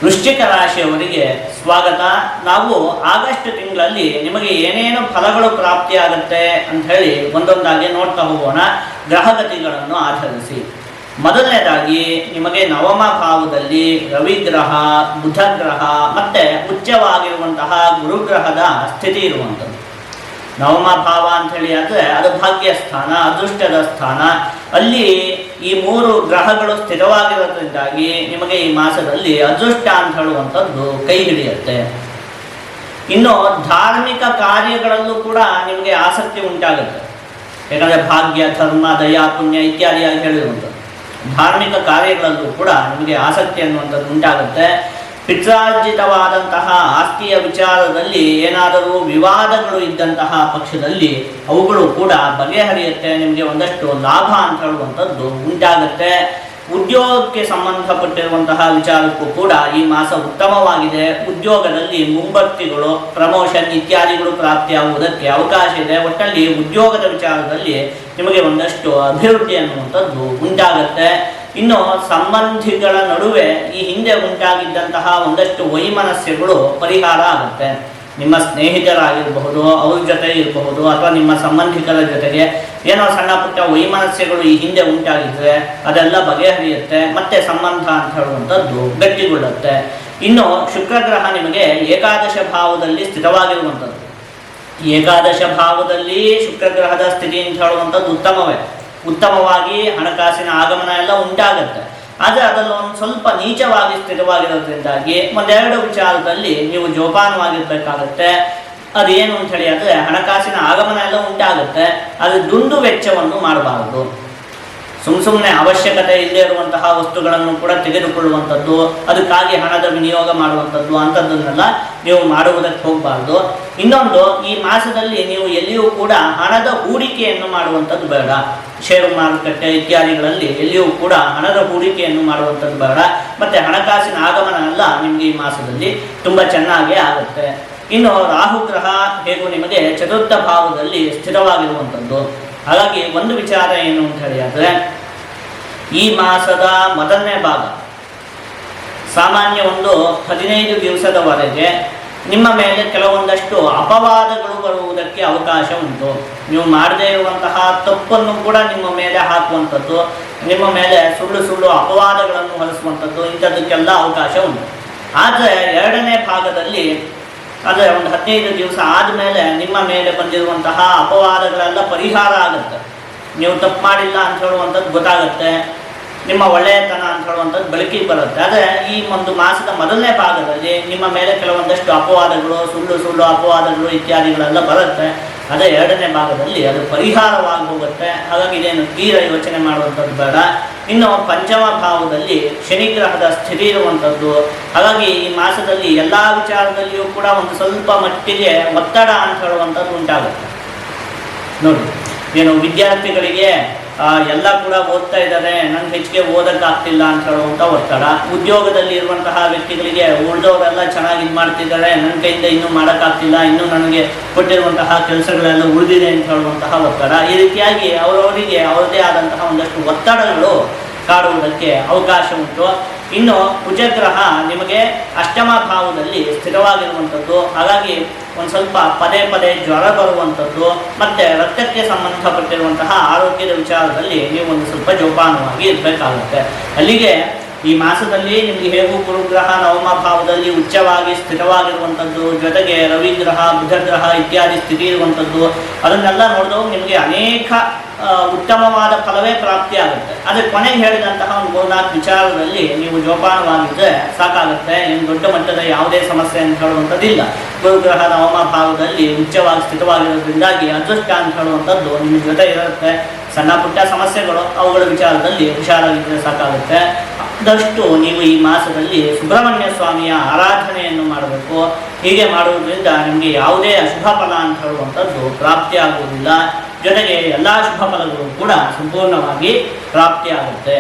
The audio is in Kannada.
ವೃಶ್ಚಿಕ ರಾಶಿಯವರಿಗೆ ಸ್ವಾಗತ. ನಾವು ಆಗಸ್ಟ್ ತಿಂಗಳಲ್ಲಿ ನಿಮಗೆ ಏನೇನು ಫಲಗಳು ಪ್ರಾಪ್ತಿಯಾಗುತ್ತೆ ಅಂತ ಹೇಳಿ ಒಂದೊಂದಾಗಿ ನೋಡ್ತಾ ಹೋಗೋಣ, ಗ್ರಹಗತಿಗಳನ್ನು ಆಧರಿಸಿ. ಮೊದಲನೇದಾಗಿ ನಿಮಗೆ ನವಮ ಭಾವದಲ್ಲಿ ರವಿಗ್ರಹ, ಬುಧ ಗ್ರಹ ಮತ್ತೆ ಉಚ್ಚವಾಗಿರುವಂತಹ ಗುರುಗ್ರಹದ ಸ್ಥಿತಿ ಇರುವಂಥದ್ದು. ನವಮ ಭಾವ ಅಂತ ಹೇಳಿ ಆದರೆ ಅದು ಭಾಗ್ಯ ಸ್ಥಾನ, ಅದೃಷ್ಟದ ಸ್ಥಾನ. ಅಲ್ಲಿ ಈ ಮೂರು ಗ್ರಹಗಳು ಸ್ಥಿರವಾಗಿರೋದ್ರಿಂದಾಗಿ ನಿಮಗೆ ಈ ಮಾಸದಲ್ಲಿ ಅದೃಷ್ಟ ಅಂತ ಹೇಳುವಂಥದ್ದು ಕೈ ಹಿಡಿಯುತ್ತೆ. ಇನ್ನು ಧಾರ್ಮಿಕ ಕಾರ್ಯಗಳಲ್ಲೂ ಕೂಡ ನಿಮಗೆ ಆಸಕ್ತಿ ಉಂಟಾಗುತ್ತೆ. ಯಾಕಂದರೆ ಭಾಗ್ಯ, ಧರ್ಮ, ದಯಾ, ಪುಣ್ಯ ಇತ್ಯಾದಿಯಾಗಿ ಹೇಳಿರುವಂಥದ್ದು ಧಾರ್ಮಿಕ ಕಾರ್ಯಗಳಲ್ಲೂ ಕೂಡ ನಿಮಗೆ ಆಸಕ್ತಿ ಅನ್ನುವಂಥದ್ದು ಉಂಟಾಗುತ್ತೆ. ಪಿತ್ರಾರ್ಜಿತವಾದಂತಹ ಆಸ್ತಿಯ ವಿಚಾರದಲ್ಲಿ ಏನಾದರೂ ವಿವಾದಗಳು ಇದ್ದಂತಹ ಪಕ್ಷದಲ್ಲಿ ಅವುಗಳು ಕೂಡ ಬಗೆಹರಿಯುತ್ತೆ. ನಿಮಗೆ ಒಂದಷ್ಟು ಲಾಭ ಅಂತ ಹೇಳುವಂಥದ್ದು ಉಂಟಾಗುತ್ತೆ. ಉದ್ಯೋಗಕ್ಕೆ ಸಂಬಂಧಪಟ್ಟಿರುವಂತಹ ವಿಚಾರಕ್ಕೂ ಕೂಡ ಈ ಮಾಸ ಉತ್ತಮವಾಗಿದೆ. ಉದ್ಯೋಗದಲ್ಲಿ ಮುಂಬಡ್ತಿಗಳು, ಪ್ರಮೋಷನ್ ಇತ್ಯಾದಿಗಳು ಪ್ರಾಪ್ತಿಯಾಗುವುದಕ್ಕೆ ಅವಕಾಶ ಇದೆ. ಒಟ್ಟಲ್ಲಿ ಉದ್ಯೋಗದ ವಿಚಾರದಲ್ಲಿ ನಿಮಗೆ ಒಂದಷ್ಟು ಅಭಿವೃದ್ಧಿ ಅನ್ನುವಂಥದ್ದು ಉಂಟಾಗುತ್ತೆ. ಇನ್ನು ಸಂಬಂಧಿಗಳ ನಡುವೆ ಈ ಹಿಂದೆ ಉಂಟಾಗಿದ್ದಂತಹ ಒಂದಷ್ಟು ವೈಮನಸ್ಯಗಳು ಪರಿಹಾರ ಆಗುತ್ತೆ. ನಿಮ್ಮ ಸ್ನೇಹಿತರಾಗಿರಬಹುದು, ಅವ್ರ ಜೊತೆ ಇರಬಹುದು, ಅಥವಾ ನಿಮ್ಮ ಸಂಬಂಧಿಕರ ಜೊತೆಗೆ ಏನೋ ಸಣ್ಣ ಪುಟ್ಟ ವೈಮನಸ್ಯಗಳು ಈ ಹಿಂದೆ ಉಂಟಾಗಿದ್ರೆ ಅದೆಲ್ಲ ಬಗೆಹರಿಯುತ್ತೆ. ಮತ್ತೆ ಸಂಬಂಧ ಅಂತ ಹೇಳುವಂಥದ್ದು ಗಟ್ಟಿಗೊಳ್ಳುತ್ತೆ. ಇನ್ನು ಶುಕ್ರಗ್ರಹ ನಿಮಗೆ ಏಕಾದಶ ಭಾವದಲ್ಲಿ ಸ್ಥಿತವಾಗಿರುವಂಥದ್ದು. ಏಕಾದಶ ಭಾವದಲ್ಲಿ ಶುಕ್ರಗ್ರಹದ ಸ್ಥಿತಿ ಅಂತ ಹೇಳುವಂಥದ್ದು ಉತ್ತಮವಾಗಿ ಹಣಕಾಸಿನ ಆಗಮನ ಎಲ್ಲ ಉಂಟಾಗುತ್ತೆ. ಆದರೆ ಅದನ್ನು ಒಂದು ಸ್ವಲ್ಪ ನೀಚವಾಗಿ ಸ್ಥಿರವಾಗಿರೋದ್ರಿಂದಾಗಿ ಒಂದೆರಡು ವಿಚಾರದಲ್ಲಿ ನೀವು ಜೋಪಾನವಾಗಿರ್ಬೇಕಾಗತ್ತೆ. ಅದೇನು ಅಂತ ಹೇಳಿ ಅಂದರೆ ಹಣಕಾಸಿನ ಆಗಮನ ಎಲ್ಲ ಉಂಟಾಗುತ್ತೆ, ಅದು ದುಂದು ವೆಚ್ಚವನ್ನು ಮಾಡಬಾರದು. ಸುಮ್ಮನೆ ಅವಶ್ಯಕತೆ ಇಲ್ಲದೆ ಇರುವಂತಹ ವಸ್ತುಗಳನ್ನು ಕೂಡ ತೆಗೆದುಕೊಳ್ಳುವಂಥದ್ದು, ಅದಕ್ಕಾಗಿ ಹಣದ ವಿನಿಯೋಗ ಮಾಡುವಂಥದ್ದು ಅಂಥದ್ದನ್ನೆಲ್ಲ ನೀವು ಮಾಡುವುದಕ್ಕೆ ಹೋಗಬಾರ್ದು. ಇನ್ನೊಂದು, ಈ ಮಾಸದಲ್ಲಿ ನೀವು ಎಲ್ಲಿಯೂ ಕೂಡ ಹಣದ ಹೂಡಿಕೆಯನ್ನು ಮಾಡುವಂಥದ್ದು ಬೇಡ. ಷೇರು ಮಾರುಕಟ್ಟೆ ಇತ್ಯಾದಿಗಳಲ್ಲಿ ಎಲ್ಲಿಯೂ ಕೂಡ ಹಣದ ಹೂಡಿಕೆಯನ್ನು ಮಾಡುವಂಥದ್ದು ಬೇಡ. ಮತ್ತು ಹಣಕಾಸಿನ ಆಗಮನ ಎಲ್ಲ ನಿಮಗೆ ಈ ಮಾಸದಲ್ಲಿ ತುಂಬ ಚೆನ್ನಾಗೇ ಆಗುತ್ತೆ. ಇನ್ನು ರಾಹುಗ್ರಹ ಹೇಗೂ ನಿಮಗೆ ಚತುರ್ಥ ಭಾವದಲ್ಲಿ ಸ್ಥಿರವಾಗಿರುವಂಥದ್ದು. ಹಾಗಾಗಿ ಒಂದು ವಿಚಾರ ಏನು ಅಂತ ಹೇಳಿ ಆದರೆ ಈ ಮಾಸದ ಮೊದಲನೇ ಭಾಗ ಸಾಮಾನ್ಯ ಒಂದು 15 ದಿವಸದವರೆಗೆ ನಿಮ್ಮ ಮೇಲೆ ಕೆಲವೊಂದಷ್ಟು ಅಪವಾದಗಳು ಬರುವುದಕ್ಕೆ ಅವಕಾಶ ಉಂಟು. ನೀವು ಮಾಡದೇ ಇರುವಂತಹ ತಪ್ಪನ್ನು ಕೂಡ ನಿಮ್ಮ ಮೇಲೆ ಹಾಕುವಂಥದ್ದು, ನಿಮ್ಮ ಮೇಲೆ ಸುಳ್ಳು ಅಪವಾದಗಳನ್ನು ಹೊರಿಸುವಂಥದ್ದು, ಇಂಥದ್ದಕ್ಕೆಲ್ಲ ಅವಕಾಶ ಉಂಟು. ಆದರೆ ಎರಡನೇ ಭಾಗದಲ್ಲಿ ಅಂದರೆ ಒಂದು 15 ದಿವಸ ಆದಮೇಲೆ ನಿಮ್ಮ ಮೇಲೆ ಬಂದಿರುವಂತಹ ಅಪವಾದಗಳೆಲ್ಲ ಪರಿಹಾರ ಆಗುತ್ತೆ. ನೀವು ತಪ್ಪು ಮಾಡಿಲ್ಲ ಅಂತ ಹೇಳುವಂಥದ್ದು ಗೊತ್ತಾಗುತ್ತೆ, ನಿಮ್ಮ ಒಳ್ಳೆಯತನ ಅಂತ ಹೇಳುವಂಥದ್ದು ಬೆಳಕಿಗೆ ಬರುತ್ತೆ. ಆದರೆ ಈ ಒಂದು ಮಾಸದ ಮೊದಲನೇ ಭಾಗದಲ್ಲಿ ನಿಮ್ಮ ಮೇಲೆ ಕೆಲವೊಂದಷ್ಟು ಅಪವಾದಗಳು, ಸುಳ್ಳು ಅಪವಾದಗಳು ಇತ್ಯಾದಿಗಳೆಲ್ಲ ಬರುತ್ತೆ. ಅದೇ ಎರಡನೇ ಭಾಗದಲ್ಲಿ ಅದು ಪರಿಹಾರವಾಗಿ ಹೋಗುತ್ತೆ. ಹಾಗಾಗಿ ಇದೇನು ತೀರ ಯೋಚನೆ ಮಾಡುವಂಥದ್ದು ಬೇಡ. ಇನ್ನು ಪಂಚಮ ಭಾವದಲ್ಲಿ ಶನಿಗ್ರಹದ ಸ್ಥಿತಿ ಇರುವಂಥದ್ದು. ಹಾಗಾಗಿ ಈ ಮಾಸದಲ್ಲಿ ಎಲ್ಲ ವಿಚಾರದಲ್ಲಿಯೂ ಕೂಡ ಒಂದು ಸ್ವಲ್ಪ ಮಟ್ಟಿಗೆ ಒತ್ತಡ ಅಂತ ಹೇಳುವಂಥದ್ದು ಉಂಟಾಗುತ್ತೆ. ನೋಡಿ, ಏನು ವಿದ್ಯಾರ್ಥಿಗಳಿಗೆ ಎಲ್ಲ ಕೂಡ ಓದ್ತಾ ಇದ್ದಾರೆ, ನನಗೆ ಹೆಚ್ಚಿಗೆ ಓದೋಕ್ಕಾಗ್ತಿಲ್ಲ ಅಂತ ಹೇಳುವಂಥ ಒತ್ತಡ. ಉದ್ಯೋಗದಲ್ಲಿ ಇರುವಂತಹ ವ್ಯಕ್ತಿಗಳಿಗೆ ಉಳಿದವರೆಲ್ಲ ಚೆನ್ನಾಗಿ ಇದು ಮಾಡ್ತಿದ್ದಾರೆ, ನನ್ನ ಕೈಯಿಂದ ಇನ್ನೂ ಮಾಡೋಕ್ಕಾಗ್ತಿಲ್ಲ, ಇನ್ನೂ ನನಗೆ ಕೊಟ್ಟಿರುವಂತಹ ಕೆಲಸಗಳೆಲ್ಲ ಉಳಿದಿದೆ ಅಂತ ಹೇಳುವಂತಹ ಒತ್ತಡ. ಈ ರೀತಿಯಾಗಿ ಅವರವರಿಗೆ ಅವರದೇ ಆದಂತಹ ಒಂದಷ್ಟು ಒತ್ತಡಗಳು ಕಾಡುವುದಕ್ಕೆ ಅವಕಾಶ ಉಂಟು. ಇನ್ನು ಕುಜಗ್ರಹ ನಿಮಗೆ ಅಷ್ಟಮ ಭಾವದಲ್ಲಿ ಸ್ಥಿರವಾಗಿರುವಂಥದ್ದು. ಹಾಗಾಗಿ ಒಂದು ಸ್ವಲ್ಪ ಪದೇ ಜ್ವರ ಬರುವಂಥದ್ದು ಮತ್ತು ರಕ್ತಕ್ಕೆ ಸಂಬಂಧಪಟ್ಟಿರುವಂತಹ ಆರೋಗ್ಯದ ವಿಚಾರದಲ್ಲಿ ನೀವು ಒಂದು ಸ್ವಲ್ಪ ಜೋಪಾನವಾಗಿ ಇರಬೇಕಾಗುತ್ತೆ. ಅಲ್ಲಿಗೆ ಈ ಮಾಸದಲ್ಲಿ ನಿಮಗೆ ಹೇಗೂ ಗುರುಗ್ರಹ ನವಮ ಭಾವದಲ್ಲಿ ಉಚ್ಚವಾಗಿ ಸ್ಥಿರವಾಗಿರುವಂಥದ್ದು, ಜೊತೆಗೆ ರವಿಗ್ರಹ, ಬುಧಗ್ರಹ ಇತ್ಯಾದಿ ಸ್ಥಿತಿ ಇರುವಂಥದ್ದು, ಅದನ್ನೆಲ್ಲ ನೋಡಿದಾಗ ನಿಮಗೆ ಅನೇಕ ಉತ್ತಮವಾದ ಫಲವೇ ಪ್ರಾಪ್ತಿಯಾಗುತ್ತೆ. ಆದರೆ ಕೊನೆಗೆ ಹೇಳಿದಂತಹ ಒಂದು 3-4 ವಿಚಾರದಲ್ಲಿ ನೀವು ಜೋಪಾನವಾಗಿದ್ದರೆ ಸಾಕಾಗುತ್ತೆ. ಏನು ದೊಡ್ಡ ಮಟ್ಟದ ಯಾವುದೇ ಸಮಸ್ಯೆ ಅಂತ ಹೇಳುವಂಥದ್ದಿಲ್ಲ. ಗುರುಗ್ರಹ ನವಮ ಭಾವದಲ್ಲಿ ಉಚ್ಚವಾಗಿ ಸ್ಥಿತವಾಗಿರೋದ್ರಿಂದಾಗಿ ಅದೃಷ್ಟ ಅಂತ ಹೇಳುವಂಥದ್ದು ನಿಮ್ಮ ಜೊತೆ ಇರುತ್ತೆ. ಸಣ್ಣ ಪುಟ್ಟ ಸಮಸ್ಯೆಗಳು, ಅವುಗಳ ವಿಚಾರದಲ್ಲಿ ಹುಷಾರಾಗಿದ್ದರೆ ಸಾಕಾಗುತ್ತೆ. ಆದಷ್ಟು ನೀವು ಈ ಮಾಸದಲ್ಲಿ ಸುಬ್ರಹ್ಮಣ್ಯ ಸ್ವಾಮಿಯ ಆರಾಧನೆಯನ್ನು ಮಾಡಬೇಕು. ಹೀಗೆ ಮಾಡುವುದರಿಂದ ನಿಮಗೆ ಯಾವುದೇ ಅಶುಭ ಫಲ ಅಂತ ಹೇಳುವಂಥದ್ದು ಪ್ರಾಪ್ತಿಯಾಗುವುದಿಲ್ಲ. ಜೊತೆಗೆ ಎಲ್ಲ ಶುಭ ಫಲಗಳು ಕೂಡ ಸಂಪೂರ್ಣವಾಗಿ ಪ್ರಾಪ್ತಿಯಾಗುತ್ತೆ.